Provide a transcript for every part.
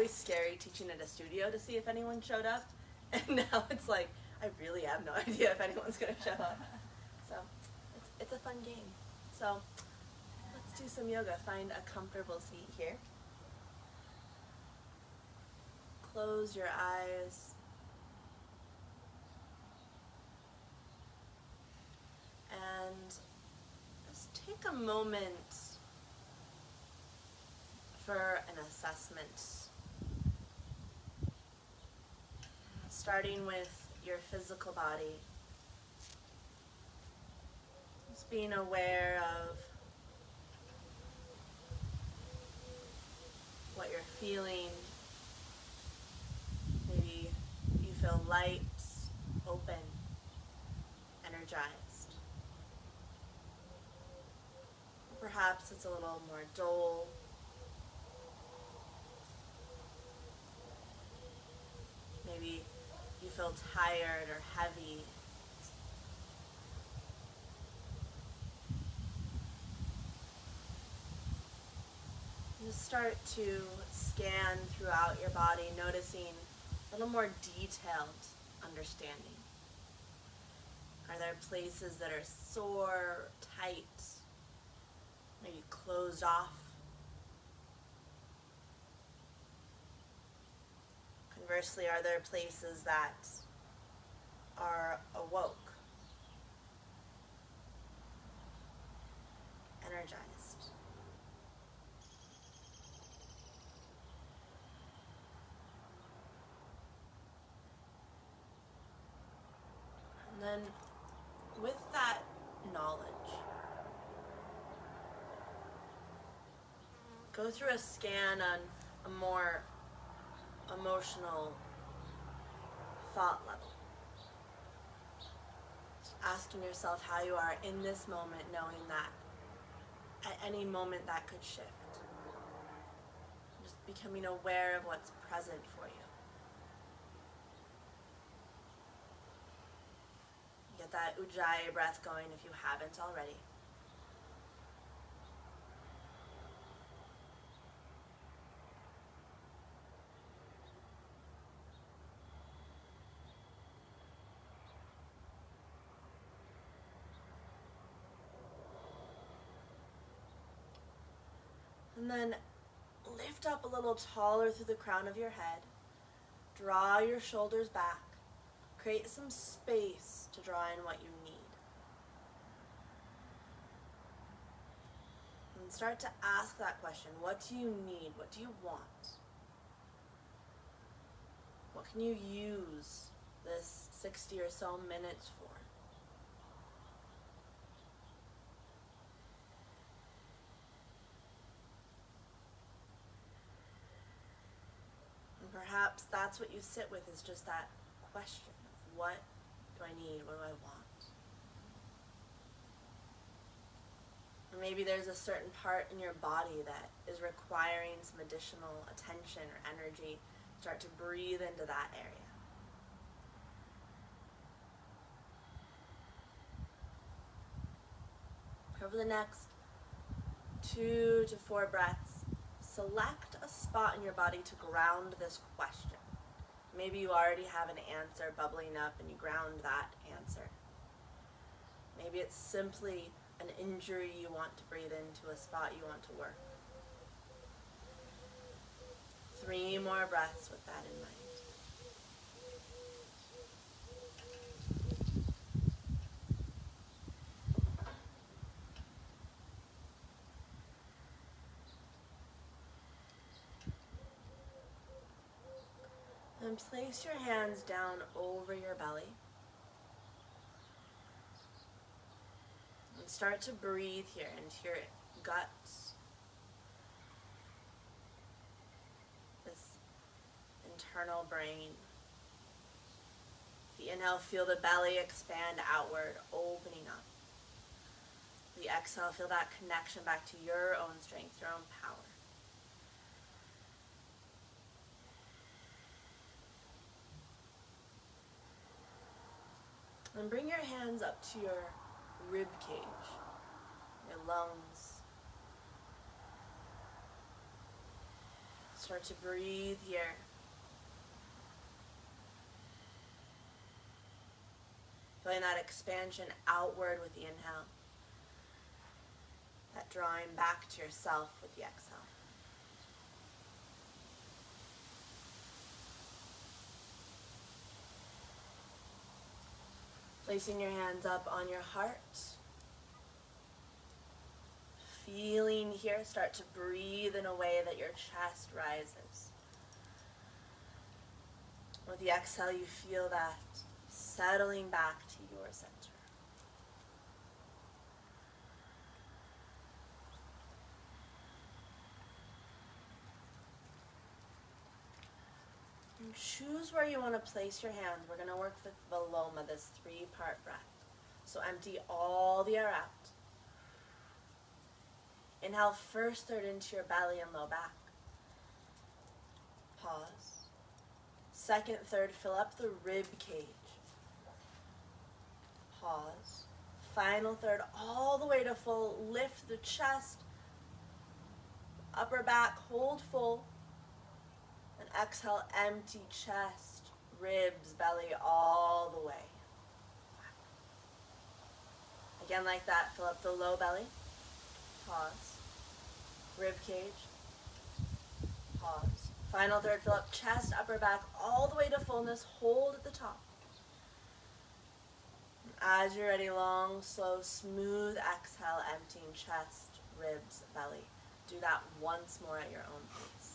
always scary teaching at a studio to see if anyone showed up. And now it's like, I really have no idea if anyone's going to show up. So it's a fun game. So let's do some yoga. Find a comfortable seat here. Close your eyes. And just take a moment for an assessment. Starting with your physical body. Just being aware of what you're feeling. Maybe you feel light, open, energized. Perhaps it's a little more dull. Maybe you feel tired or heavy. Just start to scan throughout your body, noticing a little more detailed understanding. Are there places that are sore, tight, maybe closed off? Conversely, are there places that are awoke, energized? And then with that knowledge, go through a scan on a more emotional thought level. Just asking yourself how you are in this moment, knowing that at any moment that could shift. Just becoming aware of what's present for you. Get that Ujjayi breath going if you haven't already. And then lift up a little taller through the crown of your head. Draw your shoulders back. Create some space to draw in what you need. And start to ask that question. What do you need? What do you want? What can you use this 60 or so minutes for? Perhaps that's what you sit with, is just that question of what do I need, what do I want? Or maybe there's a certain part in your body that is requiring some additional attention or energy. Start to breathe into that area. Over the next 2 to 4 breaths, select a spot in your body to ground this question. Maybe you already have an answer bubbling up and you ground that answer. Maybe it's simply an injury you want to breathe into, a spot you want to work. 3 more breaths with that in mind. And place your hands down over your belly. And start to breathe here into your guts. This internal brain. The inhale, feel the belly expand outward, opening up. The exhale, feel that connection back to your own strength, your own power. And bring your hands up to your rib cage, your lungs. Start to breathe here. Feeling that expansion outward with the inhale. That drawing back to yourself with the exhale. Placing your hands up on your heart. Feeling here, start to breathe in a way that your chest rises. With the exhale, you feel that settling back to your center. And choose where you want to place your hands. We're going to work with Viloma, this 3-part breath. So empty all the air out. Inhale first third into your belly and low back. Pause. Second third, fill up the rib cage. Pause. Final third, all the way to full. Lift the chest, upper back, hold full. And exhale, empty chest, ribs, belly, all the way. Again like that, fill up the low belly. Pause. Rib cage. Pause. Final third, fill up chest, upper back, all the way to fullness. Hold at the top. As you're ready, long, slow, smooth exhale, emptying chest, ribs, belly. Do that once more at your own pace.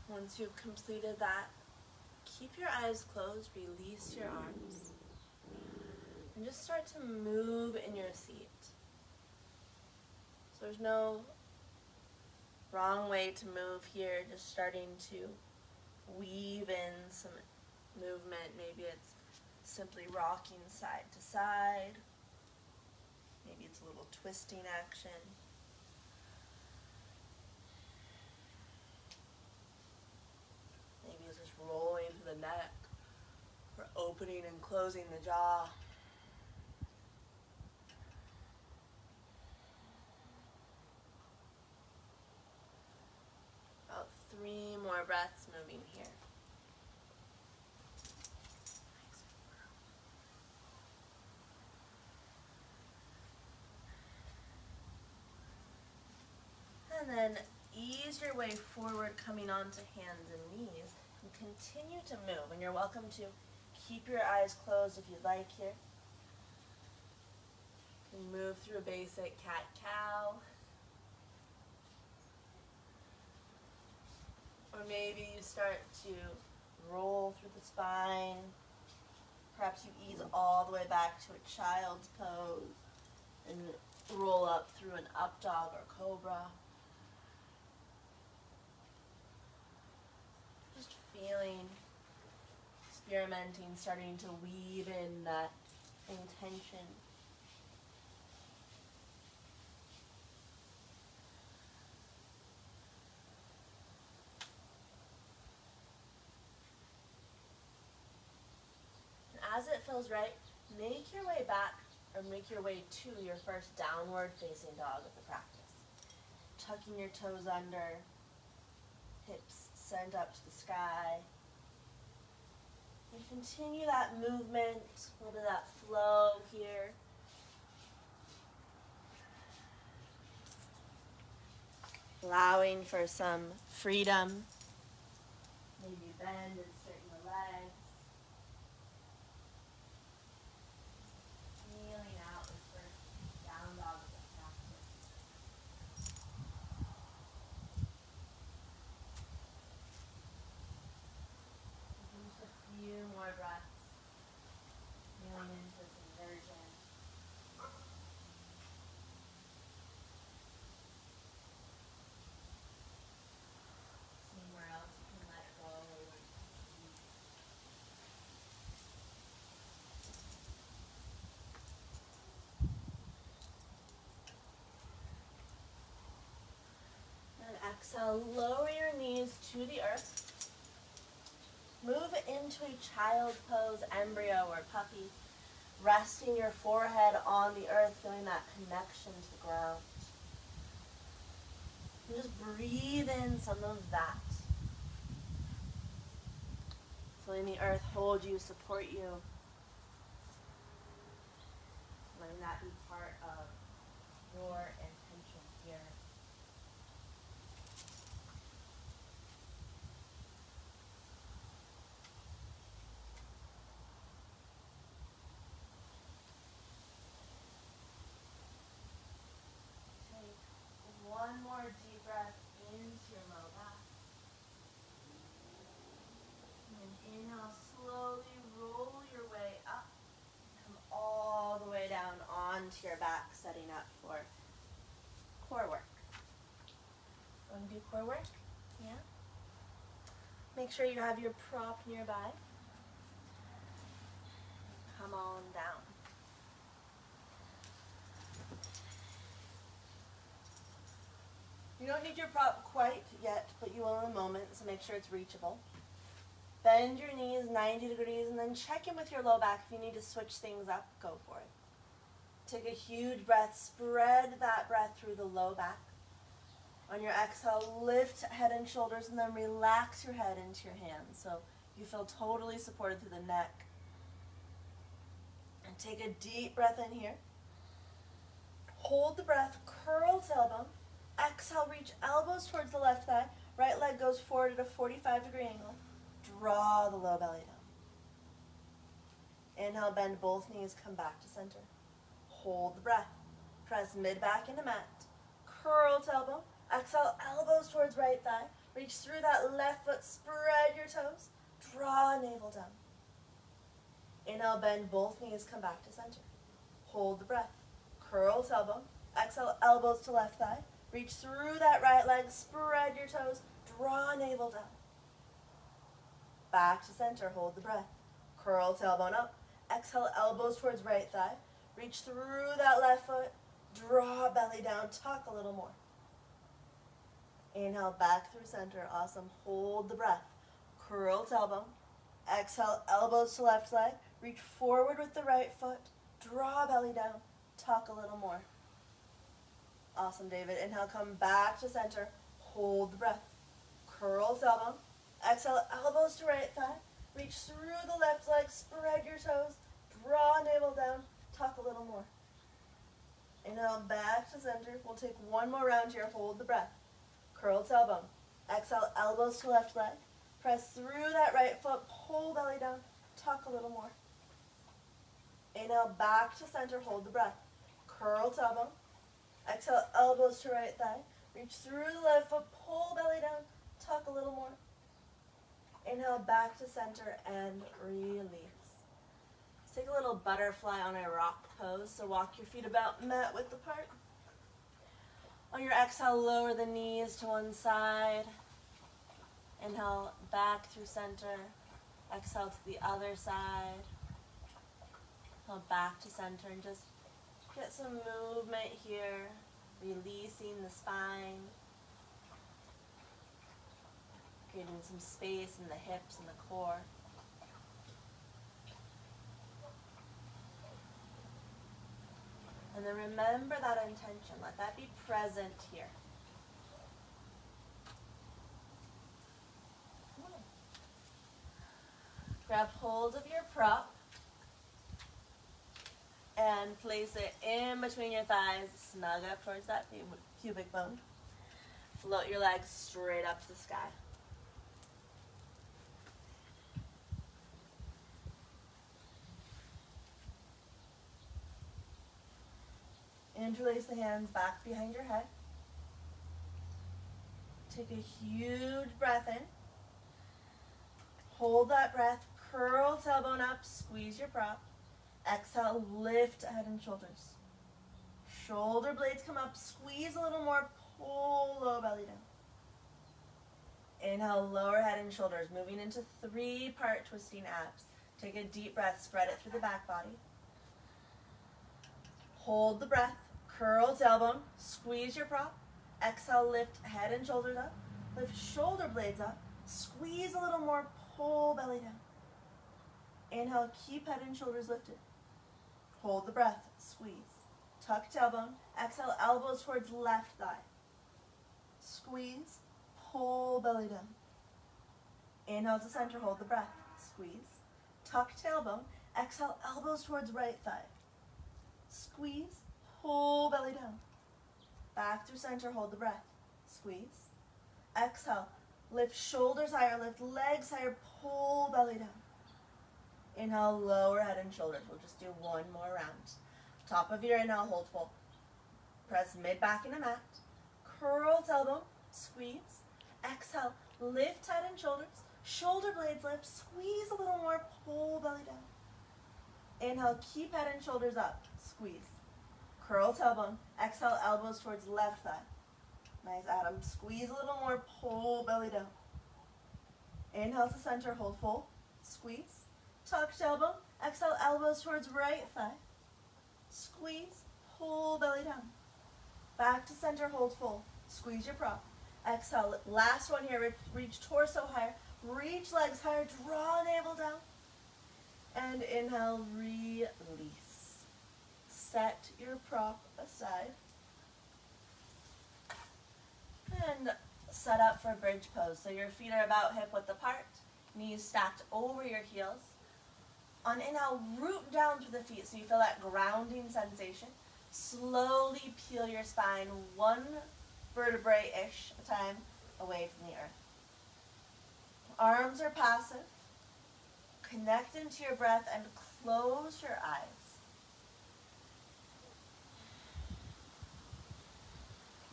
Once you've completed that, keep your eyes closed, release your arms, and just start to move in your seat. So there's no wrong way to move here, just starting to weave in some movement. Maybe it's simply rocking side to side. Maybe it's a little twisting action. Maybe it's just rolling through the neck or opening and closing the jaw. About 3 more breaths moving here. And then ease your way forward, coming onto hands and knees, and continue to move. And you're welcome to keep your eyes closed if you'd like here. You can move through a basic cat-cow. Or maybe you start to roll through the spine. Perhaps you ease all the way back to a child's pose and roll up through an up dog or cobra. Just feeling, experimenting, starting to weave in that intention. And as it feels right, make your way back or make your way to your first downward facing dog of the practice. Tucking your toes under, hips sent up to the sky. And continue that movement, a little bit of that flow here. Allowing for some freedom. Maybe bend and straighten the legs. Feeling out this first down dog of the practice. Just a few more breaths. Feeling into this inversion. Seeing where else you can let go. And exhale, lower your knees to the earth. into a child pose, embryo or puppy, resting your forehead on the earth, feeling that connection to the ground. And just breathe in some of that. Feeling the earth hold you, support you. Letting that be part of your intention here. Take one more deep breath into your low back. And inhale, slowly roll your way up. Come all the way down onto your back, setting up for core work. Want to do core work? Yeah? Make sure you have your prop nearby. Come on down. You don't need your prop quite yet, but you will in a moment, so make sure it's reachable. Bend your knees 90 degrees and then check in with your low back. If you need to switch things up, go for it. Take a huge breath, spread that breath through the low back. On your exhale, lift head and shoulders and then relax your head into your hands so you feel totally supported through the neck. And take a deep breath in here. Hold the breath, curl tailbone. Exhale, reach elbows towards the left thigh. Right leg goes forward at a 45-degree angle. Draw the low belly down. Inhale, bend both knees, come back to center. Hold the breath. Press mid-back into mat. Curl tailbone. Exhale, elbows towards right thigh. Reach through that left foot, spread your toes. Draw navel down. Inhale, bend both knees, come back to center. Hold the breath. Curl tailbone. Exhale, elbows to left thigh. Reach through that right leg, spread your toes. Draw navel down. Back to center, hold the breath. Curl tailbone up. Exhale, elbows towards right thigh. Reach through that left foot. Draw belly down, tuck a little more. Inhale, back through center, awesome. Hold the breath. Curl tailbone. Exhale, elbows to left leg. Reach forward with the right foot. Draw belly down, tuck a little more. Awesome, David. Inhale, come back to center. Hold the breath. Curl tailbone. Exhale, elbows to right thigh. Reach through the left leg, spread your toes. Draw navel down, tuck a little more. Inhale, back to center. We'll take one more round here. Hold the breath. Curl tailbone. Exhale, elbows to left leg. Press through that right foot, pull belly down, tuck a little more. Inhale, back to center, hold the breath. Curl tailbone. Exhale, elbows to right thigh. Reach through the left foot, pull belly down, tuck a little more. Inhale, back to center and release. Let's take a little butterfly on a rock pose. So walk your feet about mat width apart. On your exhale, lower the knees to one side. Inhale, back through center. Exhale to the other side. Inhale, back to center and just get some movement here, releasing the spine, creating some space in the hips and the core. And then remember that intention. Let that be present here. Grab hold of your prop and place it in between your thighs, snug up towards that pubic bone. Float your legs straight up to the sky. Interlace the hands back behind your head. Take a huge breath in. Hold that breath, curl tailbone up, squeeze your prop. Exhale, lift head and shoulders. Shoulder blades come up, squeeze a little more, pull low belly down. Inhale, lower head and shoulders, moving into 3-part twisting abs. Take a deep breath, spread it through the back body. Hold the breath, curl tailbone, squeeze your prop. Exhale, lift head and shoulders up, lift shoulder blades up, squeeze a little more, pull belly down. Inhale, keep head and shoulders lifted. Hold the breath, squeeze. Tuck tailbone. Exhale, elbows towards left thigh. Squeeze, pull belly down. Inhale to center, hold the breath. Squeeze. Tuck tailbone. Exhale, elbows towards right thigh. Squeeze, pull belly down. Back through center, hold the breath. Squeeze. Exhale, lift shoulders higher, lift legs higher, pull belly down. Inhale, lower head and shoulders. We'll just do one more round. Top of your inhale, hold full. Press mid back in a mat. Curl tailbone, squeeze. Exhale, lift head and shoulders. Shoulder blades lift, squeeze a little more, pull belly down. Inhale, keep head and shoulders up, squeeze. Curl tailbone, exhale, elbows towards left thigh. Nice, Adam. Squeeze a little more, pull belly down. Inhale to center, hold full, squeeze. Tuck tailbone, exhale, elbows towards right thigh. Squeeze, pull belly down. Back to center, hold full. Squeeze your prop. Exhale, last one here, reach torso higher. Reach legs higher, draw navel down. And inhale, release. Set your prop aside. And set up for bridge pose. So your feet are about hip width apart, knees stacked over your heels. On inhale, root down through the feet so you feel that grounding sensation. Slowly peel your spine one vertebrae-ish at a time away from the earth. Arms are passive. Connect into your breath and close your eyes.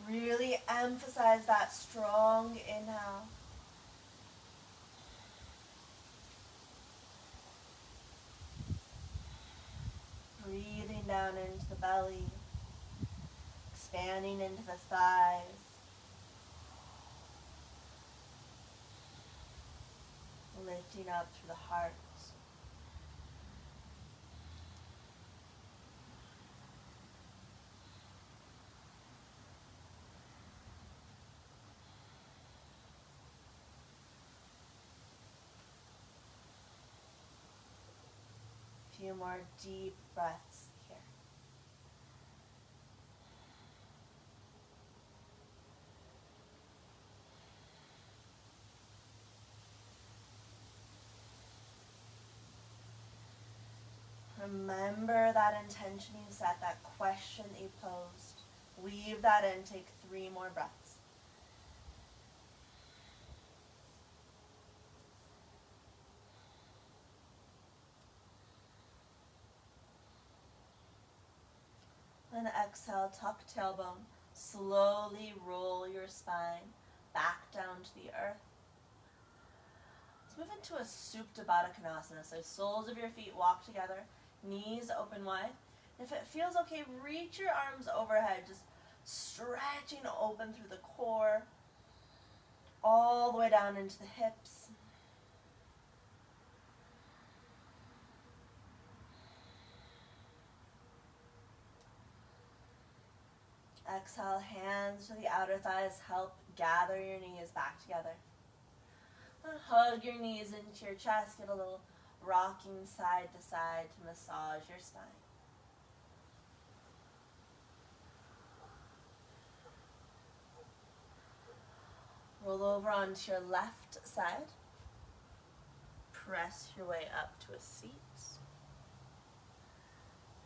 Really emphasize that strong inhale. Breathing down into the belly, expanding into the thighs. Lifting up through the heart. A few more deep breaths here. Remember that intention you set, that question that you posed. Weave that in, take 3 more breaths. Then exhale, tuck tailbone. Slowly roll your spine back down to the earth. Let's move into a supta Badakanasana. So soles of your feet walk together, knees open wide. If it feels okay, reach your arms overhead, just stretching open through the core, all the way down into the hips. Exhale, hands to the outer thighs, help gather your knees back together. And hug your knees into your chest, get a little rocking side to side to massage your spine. Roll over onto your left side. Press your way up to a seat.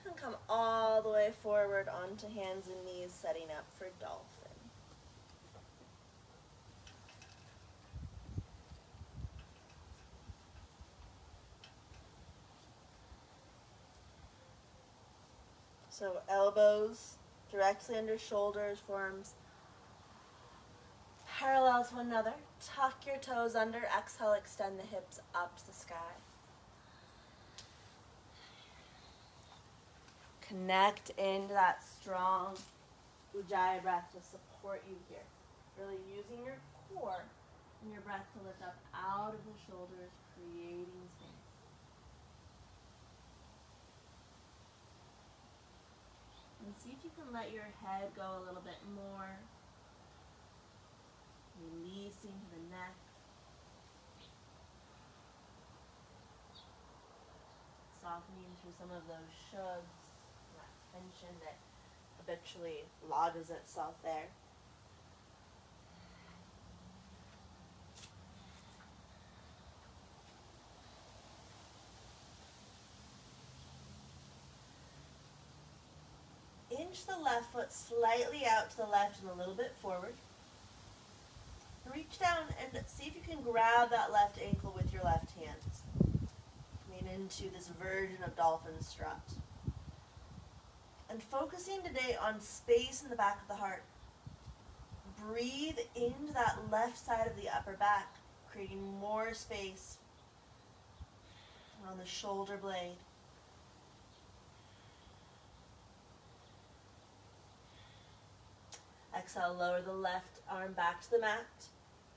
And come all the way forward onto hands and knees, setting up for dolphin. So elbows directly under shoulders, forearms parallel to one another. Tuck your toes under. Exhale, extend the hips up to the sky. Connect into that strong Ujjayi breath to support you here. Really using your core and your breath to lift up out of the shoulders, creating space. And see if you can let your head go a little bit more. Releasing to the neck. softening through some of those shoulds, that tension that habitually lodges itself there. Inch the left foot slightly out to the left and a little bit forward. Reach down and see if you can grab that left ankle with your left hand. Coming into this version of Dolphin Strut. And focusing today on space in the back of the heart. Breathe into that left side of the upper back, creating more space on the shoulder blade. Exhale, lower the left arm back to the mat.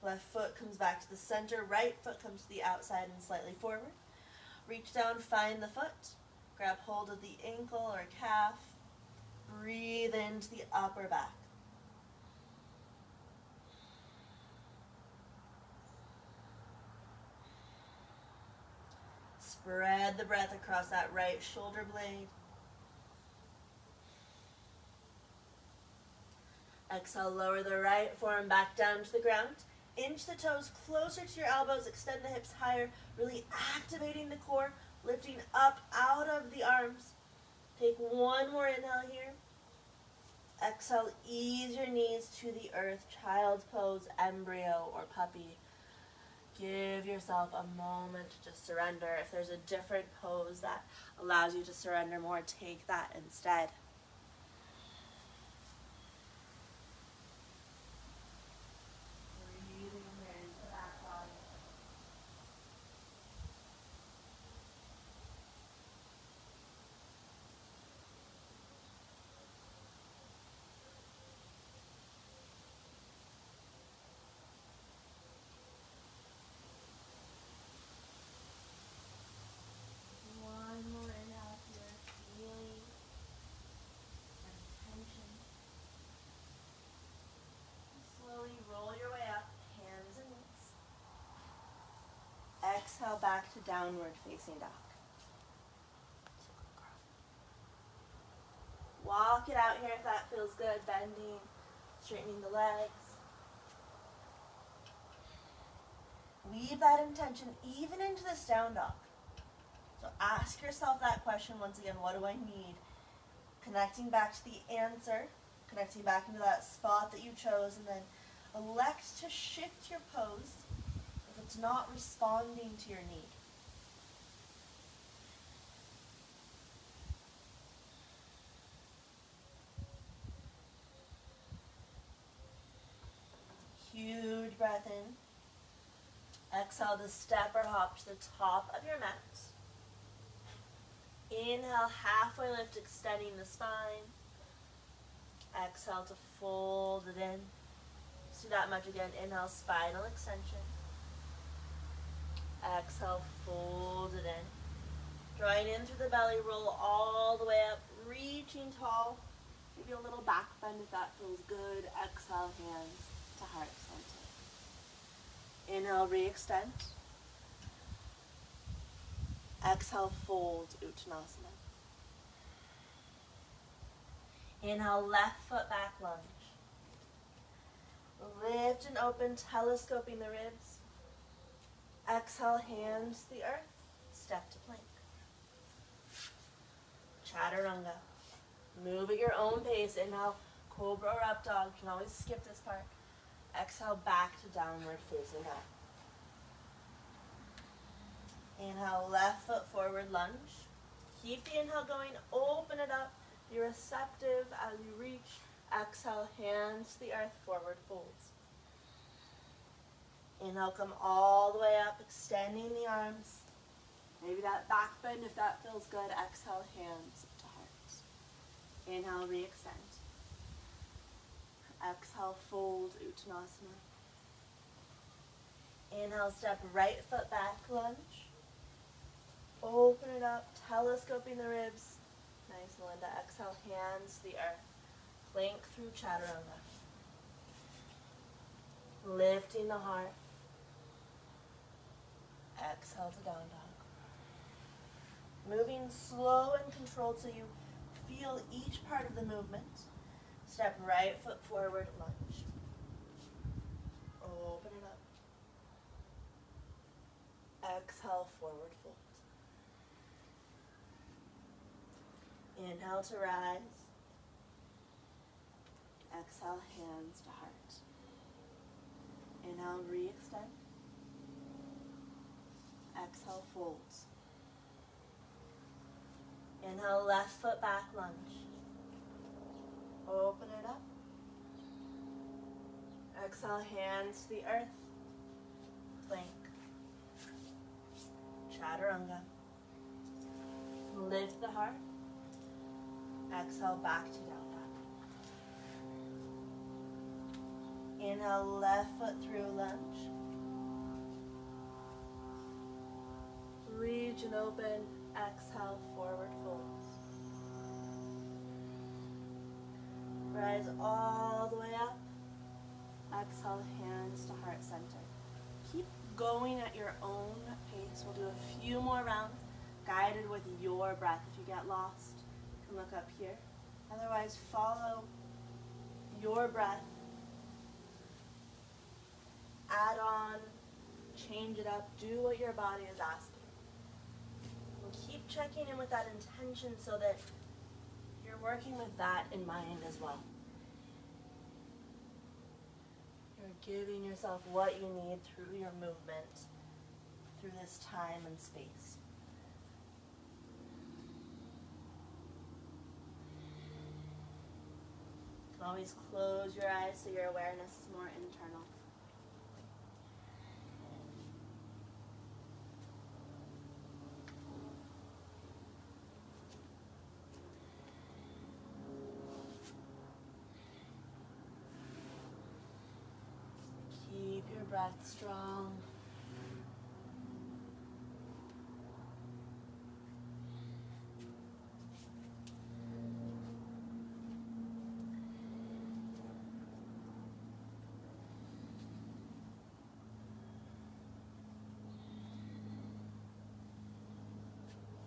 Left foot comes back to the center. Right foot comes to the outside and slightly forward. Reach down, find the foot. Grab hold of the ankle or calf. Breathe into the upper back. Spread the breath across that right shoulder blade. Exhale, lower the right forearm back down to the ground. Inch the toes closer to your elbows, extend the hips higher, really activating the core, lifting up out of the arms. Take one more inhale here. Exhale, ease your knees to the earth, child's pose, embryo, or puppy. Give yourself a moment to just surrender. If there's a different pose that allows you to surrender more, take that instead. Exhale back to downward facing dog. Walk it out here if that feels good, bending, straightening the legs. Weave that intention even into this down dog. So ask yourself that question once again, what do I need? Connecting back to the answer, connecting back into that spot that you chose, and then elect to shift your pose if it's not responding to your need. Huge breath in. Exhale to step or hop to the top of your mat. Inhale, halfway lift, extending the spine. Exhale to fold it in. Just do that much again. Inhale, spinal extension. Exhale, fold it in. Drawing in through the belly, roll all the way up, reaching tall. Maybe a little back bend if that feels good. Exhale, hands to heart center. Inhale, re-extend. Exhale, fold, Uttanasana. Inhale, left foot back lunge. Lift and open, telescoping the ribs. Exhale, hands to the earth. Step to plank. Chaturanga. Move at your own pace. Inhale, cobra or up dog. You can always skip this part. Exhale, back to downward facing dog. Inhale, left foot forward lunge. Keep the inhale going. Open it up. Be receptive as you reach. Exhale, hands to the earth, forward folds. Inhale, come all the way up, extending the arms. Maybe that back bend if that feels good. Exhale, hands to heart. Inhale, re-extend. Exhale, fold, Uttanasana. Inhale, step right foot back, lunge. Open it up, telescoping the ribs. Nice, Melinda. Exhale, hands to the earth. Plank through Chaturanga. Lifting the heart. Exhale to down dog. Moving and slow and controlled so you feel each part of the movement. Step right foot forward, lunge. Open it up. Exhale, forward fold. Inhale to rise. Exhale, hands to heart. Inhale, re-extend. Exhale, folds. Inhale, left foot back, lunge. Open it up. Exhale, hands to the earth. Plank. Chaturanga. Lift the heart. Exhale, back to down dog. Inhale, left foot through, lunge. Reach and open. Exhale, forward folds. Rise all the way up. Exhale, hands to heart center. Keep going at your own pace. We'll do a few more rounds, guided with your breath. If you get lost, you can look up here. Otherwise, follow your breath. Add on, change it up, do what your body is asking. And keep checking in with that intention so that you're working with that in mind as well. You're giving yourself what you need through your movement, through this time and space. You can always close your eyes so your awareness is more internal. Keep your breath strong.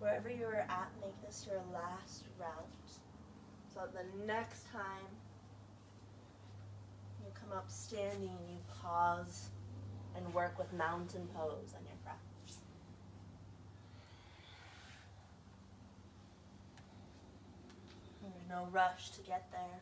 Wherever you're at, make this your last round. So the next time you come up standing, you pause and work with mountain pose on your breath. There's no rush to get there.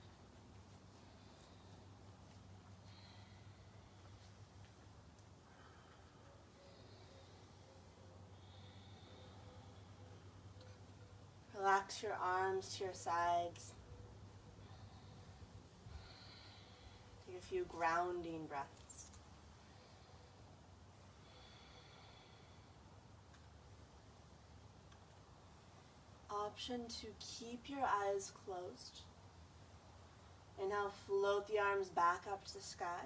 Relax your arms to your sides. Take a few grounding breaths. Option to keep your eyes closed. And now float the arms back up to the sky.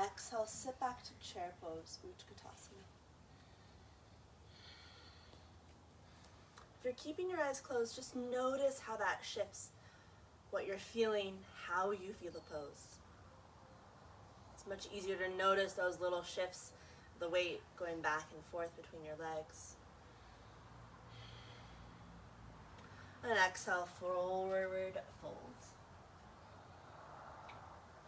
Exhale, sit back to chair pose, Utkatasana. If you're keeping your eyes closed, just notice how that shifts what you're feeling, how you feel the pose. It's much easier to notice those little shifts, the weight going back and forth between your legs. And exhale, forward fold.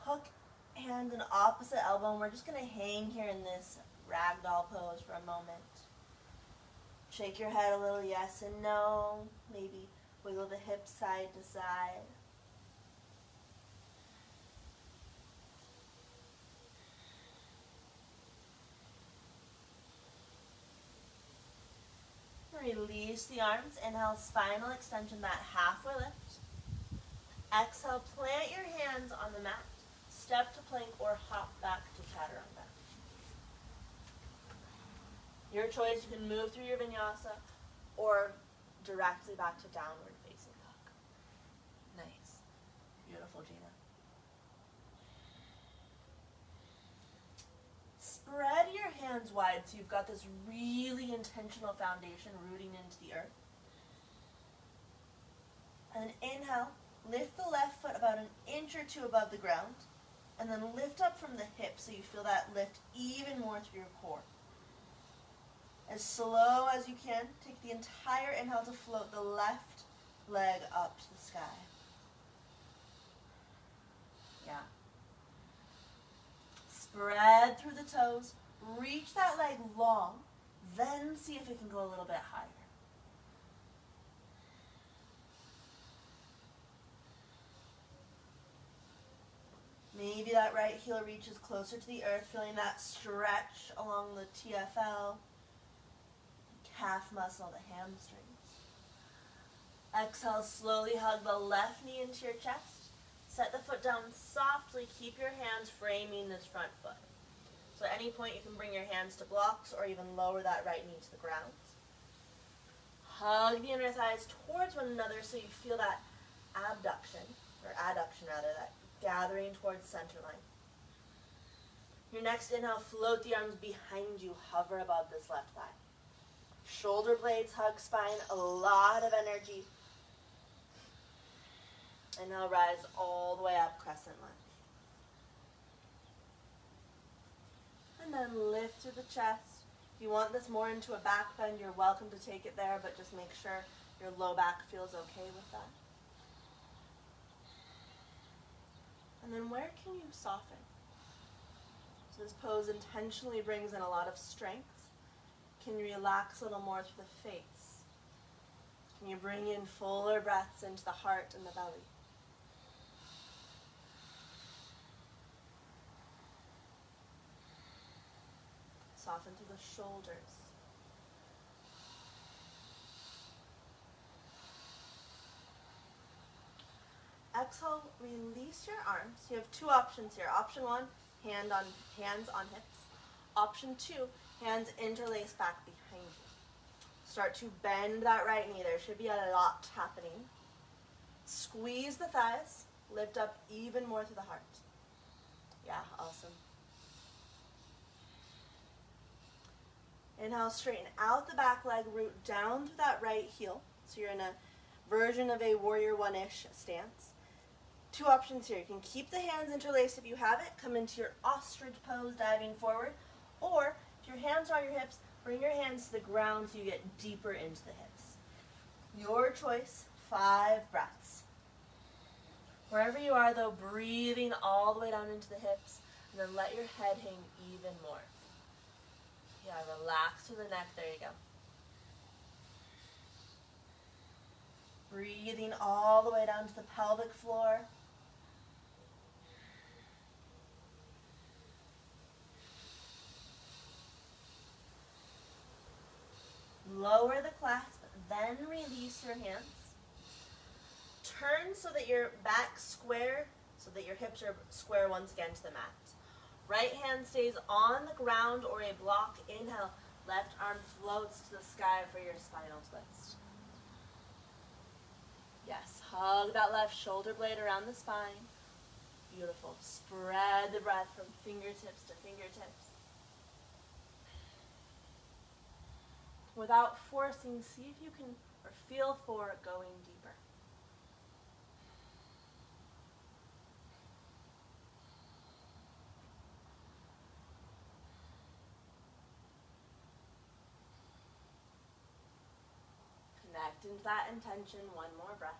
Hook hand and opposite elbow, and we're just going to hang here in this ragdoll pose for a moment. Shake your head a little yes and no. Maybe wiggle the hips side to side. Release the arms. Inhale, spinal extension, that halfway lift. Exhale, plant your hands on the mat. Step to plank or hop back to chaturanga. Your choice, you can move through your vinyasa or directly back to downward facing dog. Nice. Beautiful, Gina. Spread your hands wide so you've got this really intentional foundation rooting into the earth. And then inhale, lift the left foot about an inch or two above the ground. And then lift up from the hips so you feel that lift even more through your core. As slow as you can, take the entire inhale to float the left leg up to the sky. Yeah. Spread through the toes, reach that leg long, then see if it can go a little bit higher. Maybe that right heel reaches closer to the earth, feeling that stretch along the TFL, calf muscle, the hamstrings. Exhale, slowly hug the left knee into your chest. Set the foot down softly. Keep your hands framing this front foot. So at any point you can bring your hands to blocks or even lower that right knee to the ground. Hug the inner thighs towards one another so you feel that adduction, that gathering towards center line. Your next inhale, float the arms behind you, hover above this left thigh. Shoulder blades hug spine, a lot of energy. Inhale, rise all the way up, crescent lunge. And then lift through the chest. If you want this more into a back bend, you're welcome to take it there, but just make sure your low back feels okay with that. And then where can you soften? So this pose intentionally brings in a lot of strength. Can you relax a little more through the face? Can you bring in fuller breaths into the heart and the belly? Soften through the shoulders. Exhale, release your arms. You have two options here. Option one, hands on hips. Option two, hands interlace back behind you. Start to bend that right knee. There should be a lot happening. Squeeze the thighs. Lift up even more through the heart. Yeah, awesome. Inhale, straighten out the back leg, root down through that right heel. So you're in a version of a warrior one-ish stance. Two options here. You can keep the hands interlaced if you have it. Come into your ostrich pose, diving forward. Or if your hands are on your hips, bring your hands to the ground so you get deeper into the hips. Your choice, 5 breaths. Wherever you are though, breathing all the way down into the hips, and then let your head hang even more. Yeah, relax through the neck, there you go. Breathing all the way down to the pelvic floor. Lower the clasp, then release your hands. Turn so that your back's square, so that your hips are square once again to the mat. Right hand stays on the ground or a block. Inhale, left arm floats to the sky for your spinal twist. Yes, hug that left shoulder blade around the spine. Beautiful. Spread the breath from fingertips to fingertips. Without forcing, see if you can, or feel for going deeper. Connect into that intention, one more breath.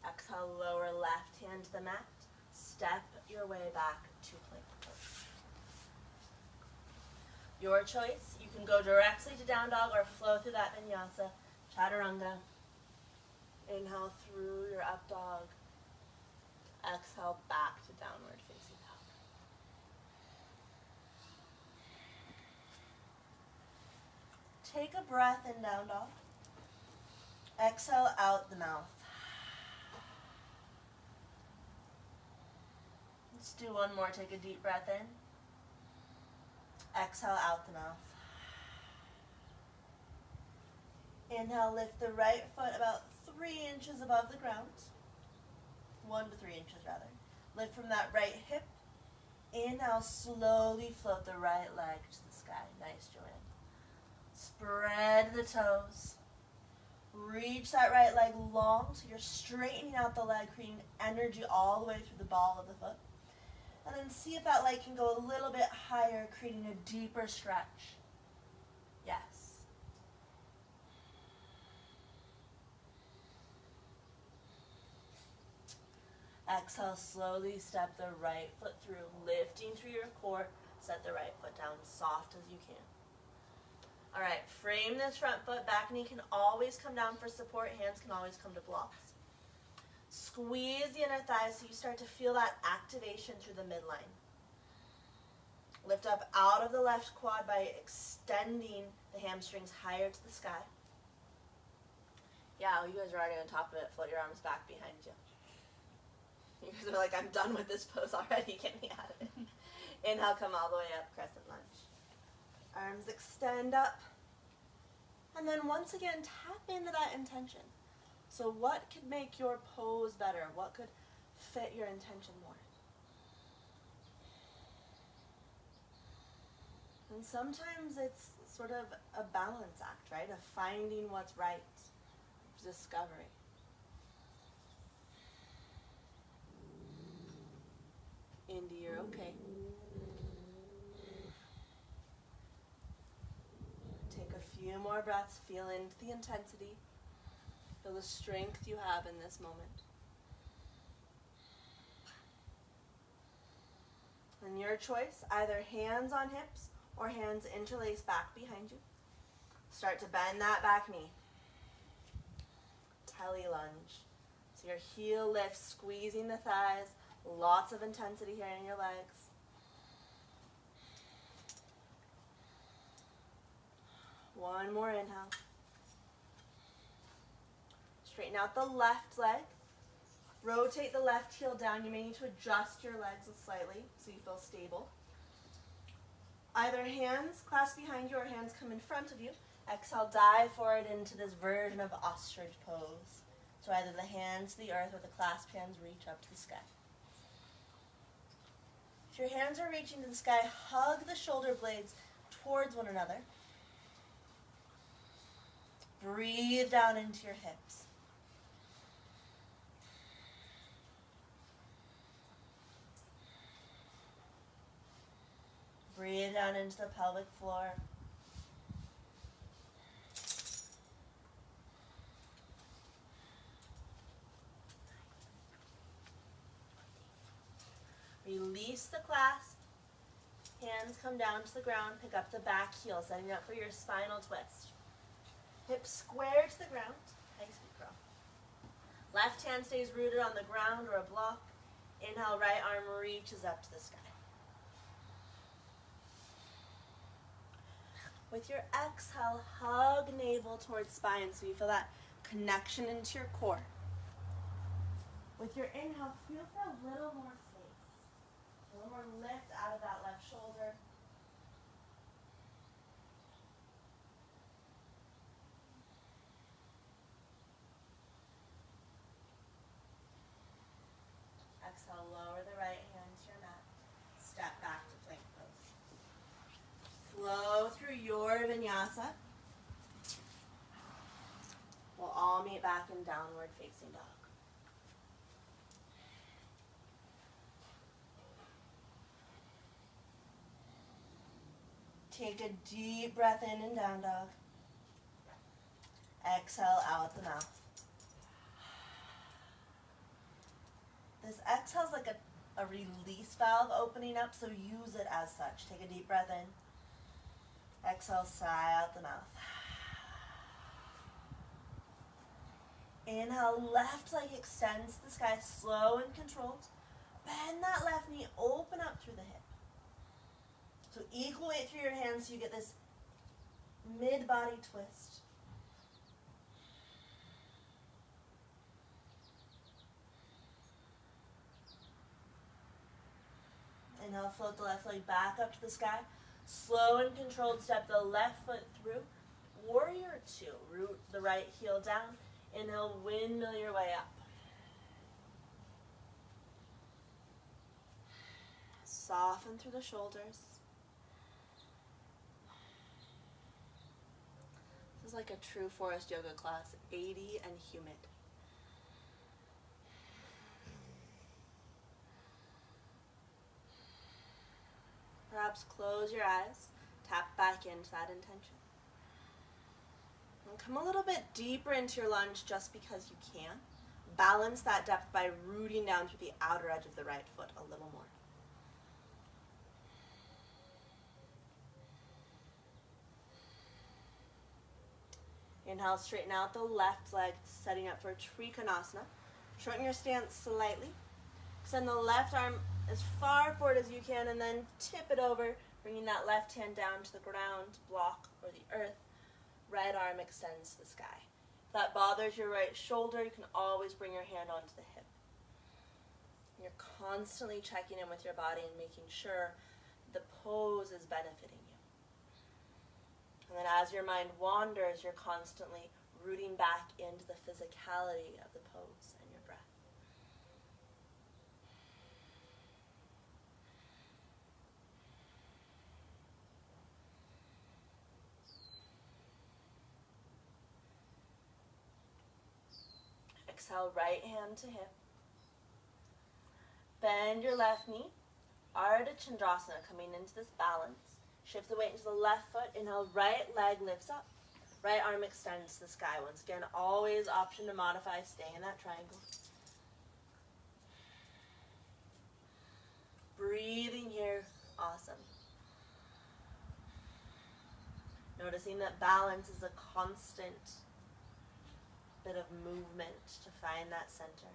Exhale, lower left hand to the mat. Step your way back to plank pose. Your choice. You can go directly to down dog or flow through that vinyasa, chaturanga. Inhale through your up dog. Exhale back to downward facing dog. Take a breath in down dog. Exhale out the mouth. Let's do one more. Take a deep breath in. Exhale out the mouth. Inhale, lift the right foot about 3 inches above the ground. 1 to 3 inches rather. Lift from that right hip. Inhale, slowly float the right leg to the sky. Nice, Joanne. Spread the toes. Reach that right leg long so you're straightening out the leg, creating energy all the way through the ball of the foot. And then see if that leg can go a little bit higher, creating a deeper stretch. Yes. Exhale, slowly step the right foot through, lifting through your core. Set the right foot down, soft as you can. All right, frame this front foot. Back knee can always come down for support. Hands can always come to blocks. Squeeze the inner thighs so you start to feel that activation through the midline. Lift up out of the left quad by extending the hamstrings higher to the sky. Yeah, you guys are already on top of it. Float your arms back behind you. You guys are like, I'm done with this pose already. Get me out of it. Inhale, come all the way up, crescent lunge. Arms extend up. And then once again, tap into that intention. So what could make your pose better? What could fit your intention more? And sometimes it's sort of a balance act, right? Of finding what's right, discovery. Into your okay. Take a few more breaths, feel into the intensity, feel the strength you have in this moment. And your choice, either hands on hips or hands interlaced back behind you. Start to bend that back knee. Telly lunge. So your heel lifts, squeezing the thighs. Lots of intensity here in your legs. One more inhale. Straighten out the left leg. Rotate the left heel down. You may need to adjust your legs slightly so you feel stable. Either hands clasp behind you or hands come in front of you. Exhale, dive forward into this version of ostrich pose. So either the hands to the earth or the clasped hands reach up to the sky. If your hands are reaching to the sky, hug the shoulder blades towards one another. Breathe down into your hips. Breathe down into the pelvic floor. Release the clasp. Hands come down to the ground. Pick up the back heel, setting up for your spinal twist. Hips square to the ground. Nice sweet curl. Left hand stays rooted on the ground or a block. Inhale, right arm reaches up to the sky. With your exhale, hug navel towards spine so you feel that connection into your core. With your inhale, feel for a little more space. A little more lift out of that left shoulder. Exhale, lower the right hand to your mat. Step back to plank pose. Flow through your vinyasa. We'll all meet back in downward facing dog. Take a deep breath in down dog. Exhale out the mouth. This exhale is like a release valve opening up, so use it as such. Take a deep breath in. Exhale, sigh out the mouth. Inhale, left leg extends to the sky, slow and controlled. Bend that left knee, open up through the hip. So equal weight through your hands so you get this mid-body twist. Inhale, float the left leg back up to the sky. Slow and controlled step the left foot through. Warrior two, root the right heel down. Inhale, windmill your way up. Soften through the shoulders. This is like a true Forrest Yoga class, 80 and humid. perhaps close your eyes, tap back into that intention. And come a little bit deeper into your lunge just because you can. Balance that depth by rooting down through the outer edge of the right foot a little more. Inhale, straighten out the left leg, setting up for Trikonasana. Shorten your stance slightly. Extend the left arm as far forward as you can and then tip it over, bringing that left hand down to the ground, block, or the earth. Right arm extends to the sky. If that bothers your right shoulder, you can always bring your hand onto the hip. You're constantly checking in with your body and making sure the pose is benefiting you. And then as your mind wanders, you're constantly rooting back into the physicality of the pose and your breath. Exhale, right hand to hip. Bend your left knee. Ardha Chandrasana, coming into this balance. Shift the weight into the left foot. Inhale, right leg lifts up. Right arm extends to the sky. Once again, always option to modify. Stay in that triangle. Breathing here. Awesome. Noticing that balance is a constant bit of movement to find that center.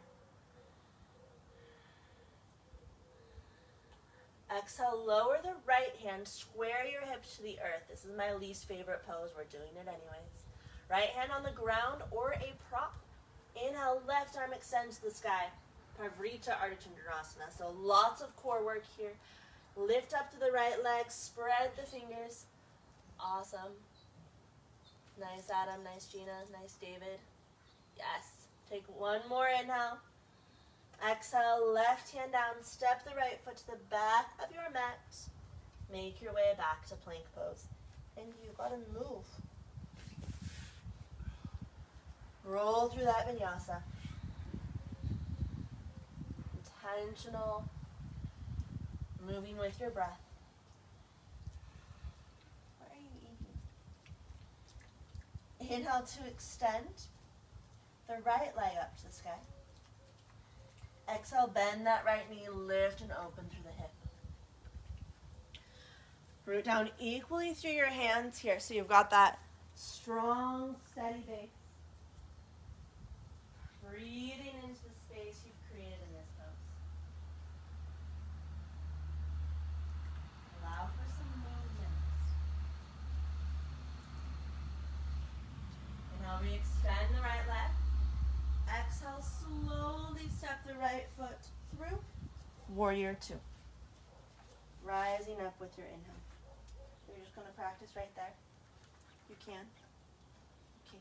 Exhale, lower the right hand, square your hips to the earth. This is my least favorite pose. We're doing it anyways. Right hand on the ground or a prop. Inhale, left arm extends to the sky. Parivrtta Ardha Chandrasana. So lots of core work here. Lift up to the right leg, spread the fingers. Awesome. Nice, Adam. Nice, Gina. Nice, David. Yes. Take one more inhale. Exhale, left hand down, step the right foot to the back of your mat. Make your way back to plank pose. And you gotta move. Roll through that vinyasa. Intentional, moving with your breath. What are you eating? Inhale to extend the right leg up to the sky. Exhale, bend that right knee, lift and open through the hip. Root down equally through your hands here, so you've got that strong, steady base. Breathing into the space you've created in this pose. Allow for some movement. Inhale, re-extend the right leg. Exhale, slowly step the right foot through. Warrior two. Rising up with your inhale. You're just going to practice right there. You can. Okay.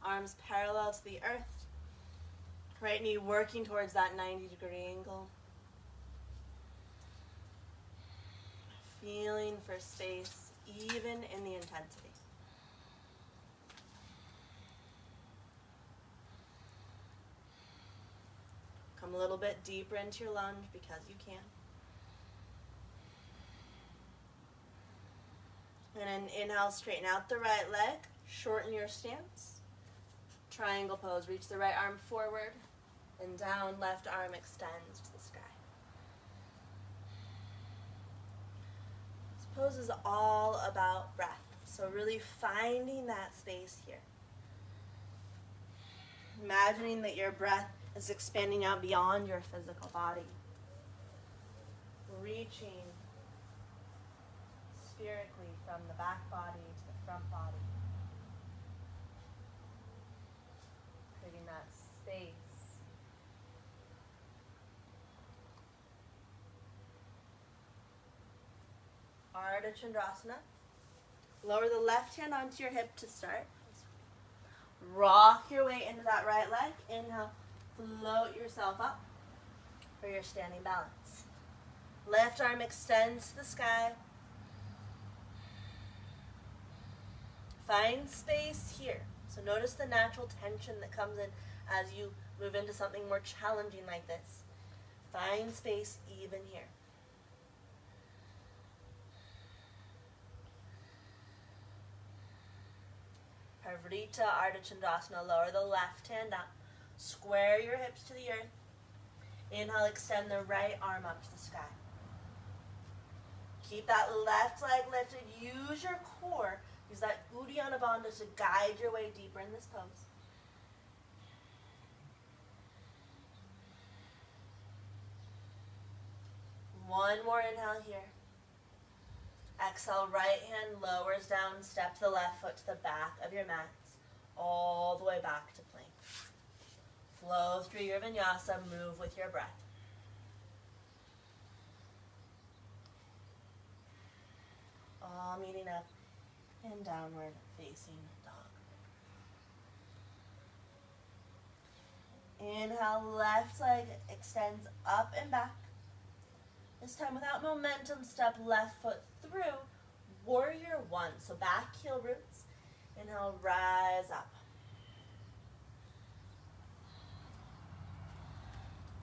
Arms parallel to the earth. Right knee working towards that 90-degree angle. Feeling for space, even in the intensity. Come a little bit deeper into your lunge because you can. And then inhale, straighten out the right leg, shorten your stance. Triangle pose, reach the right arm forward and down, left arm extends to the sky. This pose is all about breath, so really finding that space here. Imagining that your breath is expanding out beyond your physical body. Reaching spherically from the back body to the front body. Creating that space. Ardha Chandrasana. Lower the left hand onto your hip to start. Rock your way into that right leg. Inhale. Float yourself up for your standing balance. Left arm extends to the sky. Find space here. So notice the natural tension that comes in as you move into something more challenging like this. Find space even here. Parvrita Ardha Chandrasana. Lower the left hand down. Square your hips to the earth. Inhale, extend the right arm up to the sky. Keep that left leg lifted. Use your core. Use that Uddiyana Bandha to guide your way deeper in this pose. One more inhale here. Exhale, right hand lowers down. Step the left foot to the back of your mats. All the way back to plank. Flow through your vinyasa. Move with your breath. All meeting up in downward facing dog. Inhale, left leg extends up and back. This time without momentum, step left foot through. Warrior one. So back heel roots. Inhale, rise up.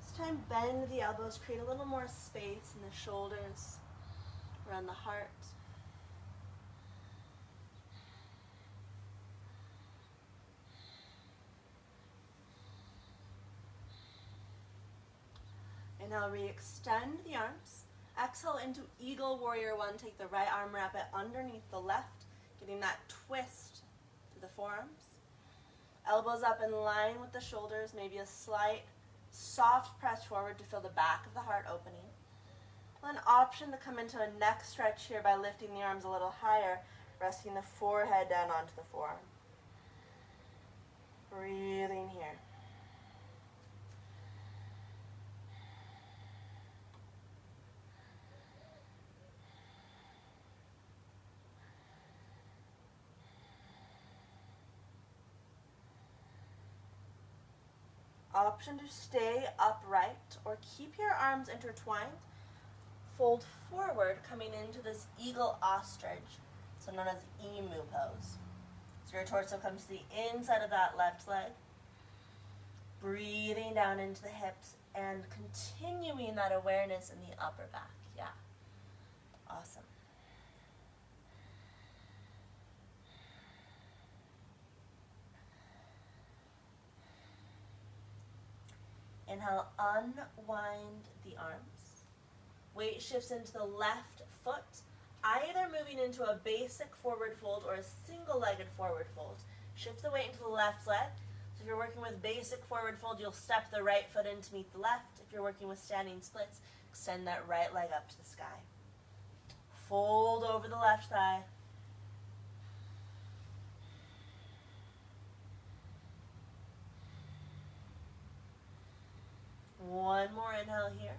This time bend the elbows, create a little more space in the shoulders, around the heart. Inhale, re-extend the arms. Exhale into Eagle Warrior One. Take the right arm, wrap it underneath the left, getting that twist to the forearms. Elbows up in line with the shoulders, maybe a slight soft press forward to feel the back of the heart opening. An option to come into a neck stretch here by lifting the arms a little higher, resting the forehead down onto the forearm. Breathing here. Option to stay upright or keep your arms intertwined. Fold forward, coming into this eagle ostrich, so known as emu pose. So your torso comes to the inside of that left leg. Breathing down into the hips and continuing that awareness in the upper back. Yeah. Awesome. Inhale, unwind the arms. Weight shifts into the left foot, either moving into a basic forward fold or a single-legged forward fold. Shift the weight into the left leg. So if you're working with basic forward fold, you'll step the right foot in to meet the left. If you're working with standing splits, extend that right leg up to the sky. Fold over the left thigh. One more inhale here.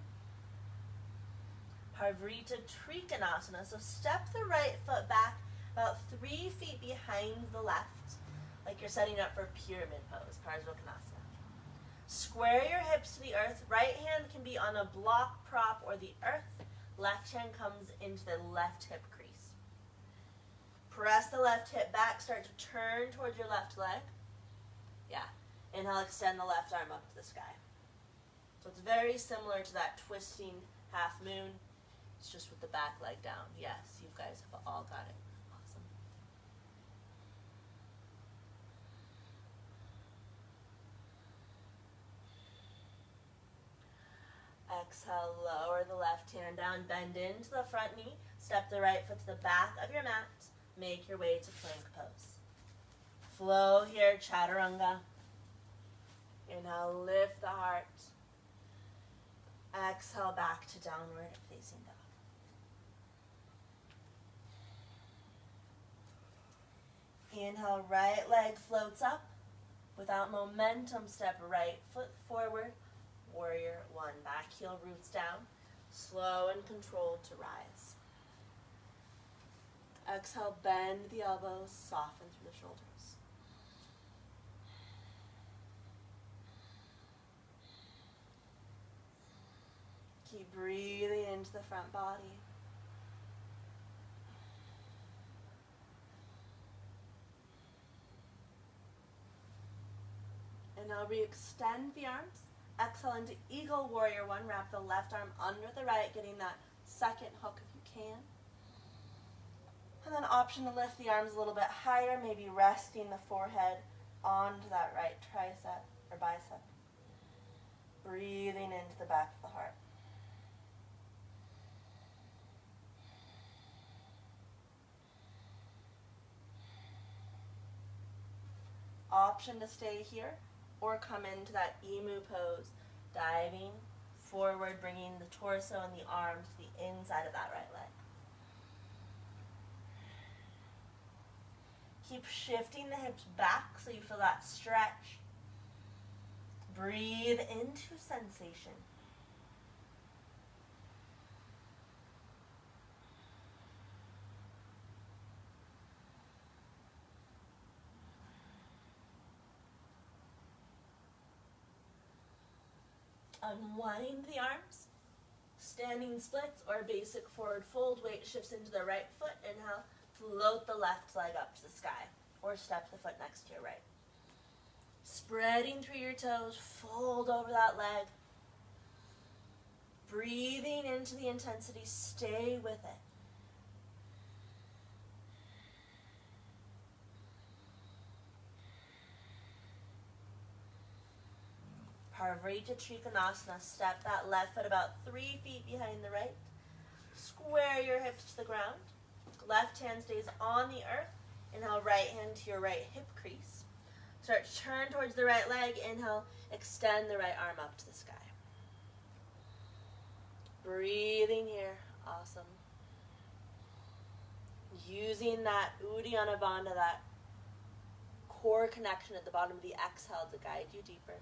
Parvrita Trikonasana. So step the right foot back about 3 feet behind the left, like you're setting up for pyramid pose, Badakanasana. Square your hips to the earth. Right hand can be on a block, prop, or the earth. Left hand comes into the left hip crease. Press the left hip back. Start to turn towards your left leg. Yeah. Inhale, extend the left arm up to the sky. So it's very similar to that twisting half moon. It's just with the back leg down. Yes, you guys have all got it. Awesome. Exhale, lower the left hand down, bend into the front knee, step the right foot to the back of your mat, make your way to plank pose. Flow here, chaturanga. Inhale, lift the heart. Exhale, back to downward facing dog. Inhale, right leg floats up. Without momentum, step right foot forward. Warrior one. Back heel roots down. Slow and controlled to rise. Exhale, bend the elbows, soften through the shoulders. Keep breathing into the front body. And now re-extend the arms. Exhale into Eagle Warrior One. Wrap the left arm under the right, getting that second hook if you can. And then Option to lift the arms a little bit higher, maybe resting the forehead onto that right tricep or bicep. Breathing into the back of the heart. Option to stay here or come into that emu pose, diving forward, bringing the torso and the arms to the inside of that right leg. Keep shifting the hips back so you feel that stretch. Breathe into sensation. Unwind the arms. Standing splits or basic forward fold. Weight shifts into the right foot. Inhale. Float the left leg up to the sky. Or step the foot next to your right. Spreading through your toes. Fold over that leg. Breathing into the intensity. Stay with it. Parvrija Trikonasana. Step that left foot about 3 feet behind the right. Square your hips to the ground. Left hand stays on the earth. Inhale, right hand to your right hip crease. Start to turn towards the right leg. Inhale, extend the right arm up to the sky. Breathing here. Awesome. Using that Uddiyana Bandha, that core connection at the bottom of the exhale to guide you deeper.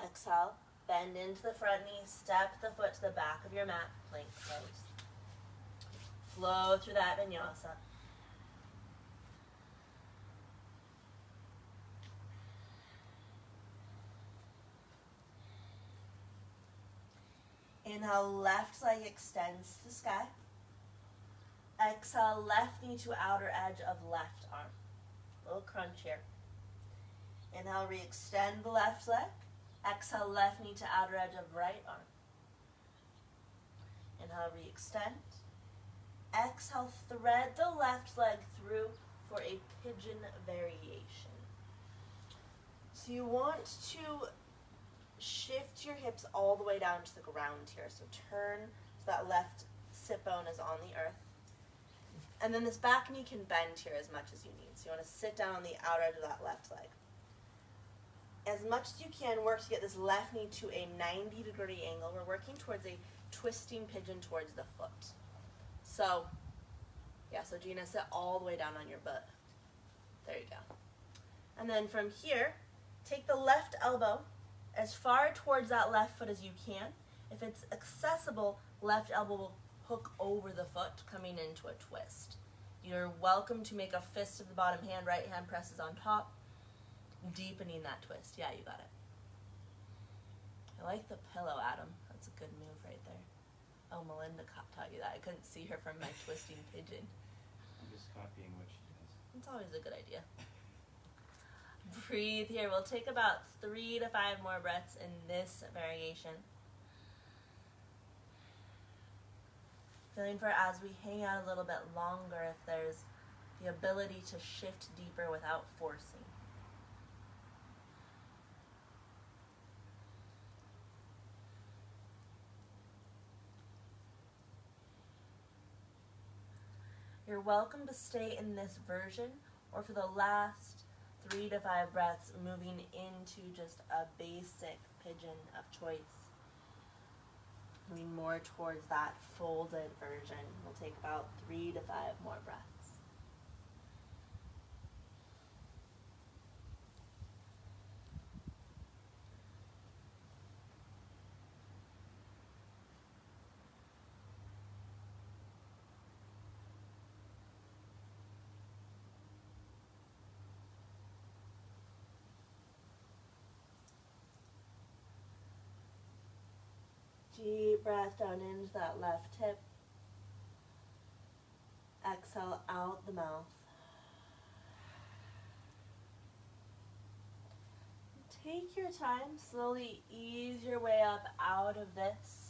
Exhale, bend into the front knee, step the foot to the back of your mat, plank pose. Flow through that vinyasa. Inhale, left leg extends to the sky. Exhale, left knee to outer edge of left arm. A little crunch here. Inhale, re-extend the left leg. Exhale, left knee to outer edge of right arm. Inhale, re-extend. Exhale, thread the left leg through for a pigeon variation. So you want to shift your hips all the way down to the ground here. So turn so that left sit bone is on the earth. And then this back knee can bend here as much as you need. So you want to sit down on the outer edge of that left leg. As much as you can, work to get this left knee to a 90-degree angle. We're working towards a twisting pigeon towards the foot. So, yeah, so Gina, sit all the way down on your butt. There you go. And then from here, take the left elbow as far towards that left foot as you can. If it's accessible, left elbow will hook over the foot, coming into a twist. You're welcome to make a fist of the bottom hand, right hand presses on top. Deepening that twist. Yeah, you got it. I like the pillow, Adam. That's a good move right there. Oh, Melinda taught you that. I couldn't see her from my twisting pigeon. I'm just copying what she does. It's always a good idea. Breathe here. We'll take about 3 to 5 more breaths in this variation. Feeling for as we hang out a little bit longer if there's the ability to shift deeper without forcing. You're welcome to stay in this version, or for the last 3 to 5 breaths, moving into just a basic pigeon of choice. Moving more towards that folded version. We'll take about 3 to 5 more breaths. Deep breath down into that left hip. Exhale out the mouth. Take your time, slowly ease your way up out of this.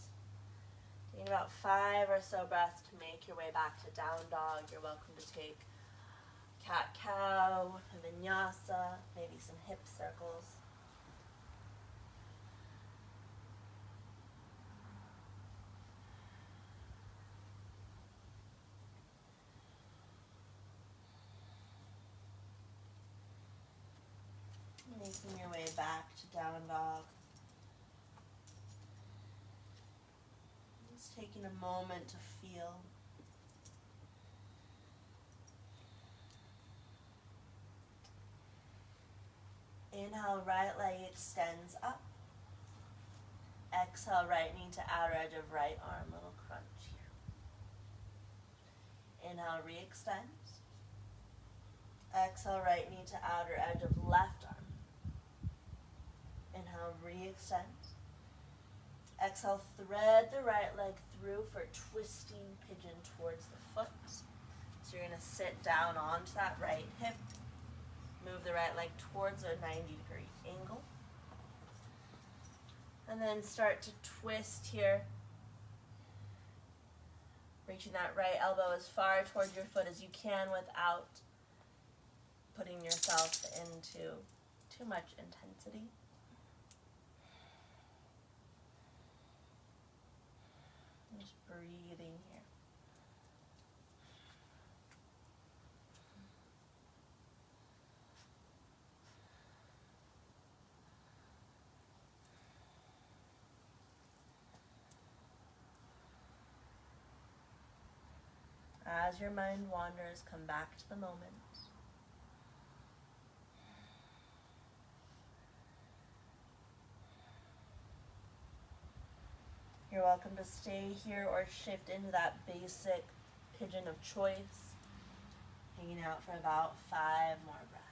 Taking about 5 or so breaths to make your way back to down dog. You're welcome to take cat-cow, vinyasa, maybe some hip circles. Making your way back to down dog. Just taking a moment to feel. Inhale, right leg extends up. Exhale, right knee to outer edge of right arm, little crunch here. Inhale, re-extends. Exhale, right knee to outer edge of left arm. Inhale, re-extend. Exhale, thread the right leg through for twisting pigeon towards the foot. So you're going to sit down onto that right hip. Move the right leg towards a 90-degree angle. And then start to twist here. Reaching that right elbow as far towards your foot as you can without putting yourself into too much intensity. Just breathing here. As your mind wanders, come back to the moment. You're welcome to stay here or shift into that basic pigeon of choice, hanging out for about 5 more breaths.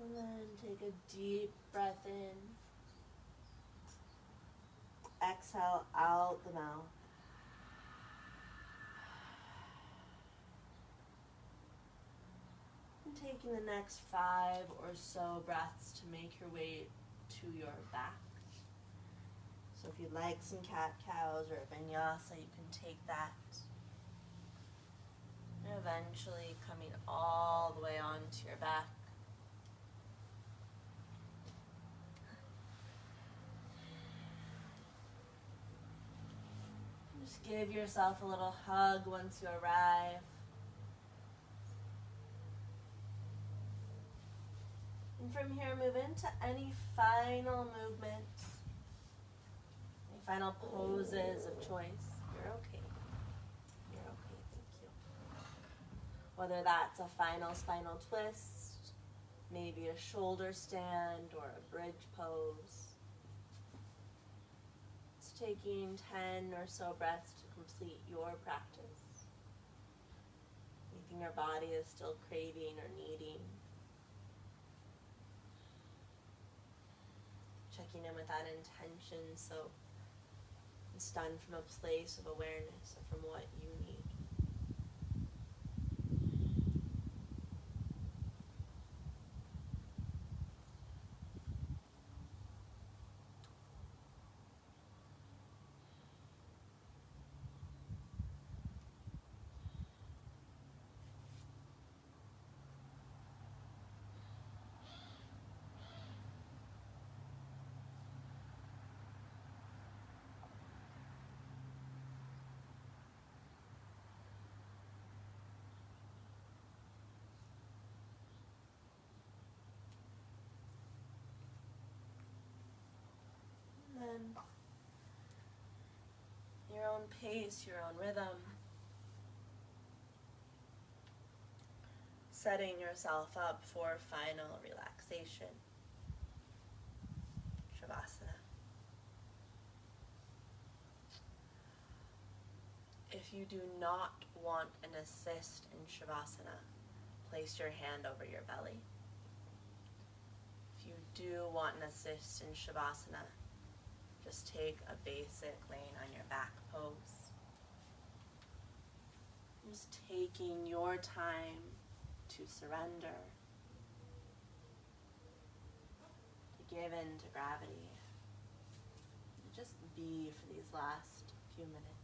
And then take a deep breath in. Exhale out the mouth. And taking the next 5 or so breaths to make your way to your back. So if you'd like some cat-cows or vinyasa, you can take that. And eventually coming all the way onto your back. Just give yourself a little hug once you arrive. And from here, move into any final movements, any final poses of choice. You're okay. You're okay, thank you. Whether that's a final spinal twist, maybe a shoulder stand or a bridge pose. Taking 10 or so breaths to complete your practice. Anything your body is still craving or needing. Checking in with that intention so it's done from a place of awareness or from what you need. And your own pace, your own rhythm. Setting yourself up for final relaxation. Shavasana. If you do not want an assist in Shavasana, place your hand over your belly. If you do want an assist in Shavasana, just take a basic laying on your back pose. Just taking your time to surrender, to give in to gravity, and just be for these last few minutes.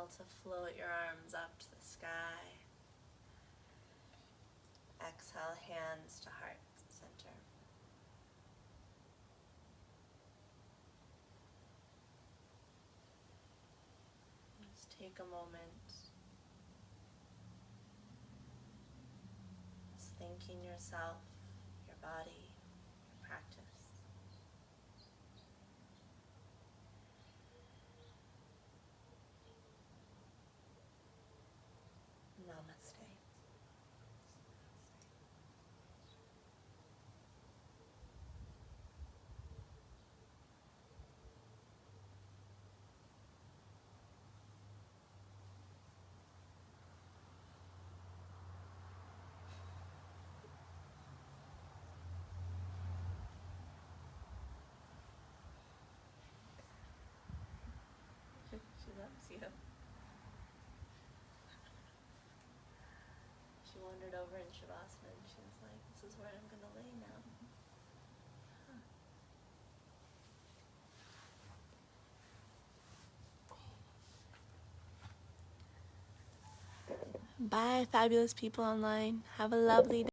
Inhale to float your arms up to the sky. Exhale, hands to heart center. Just take a moment, just thanking yourself, your body, your practice. Namaste. She loves you. She wandered over in Shavasana and she was like, this is where I'm going to lay now. Bye, fabulous people online. Have a lovely day.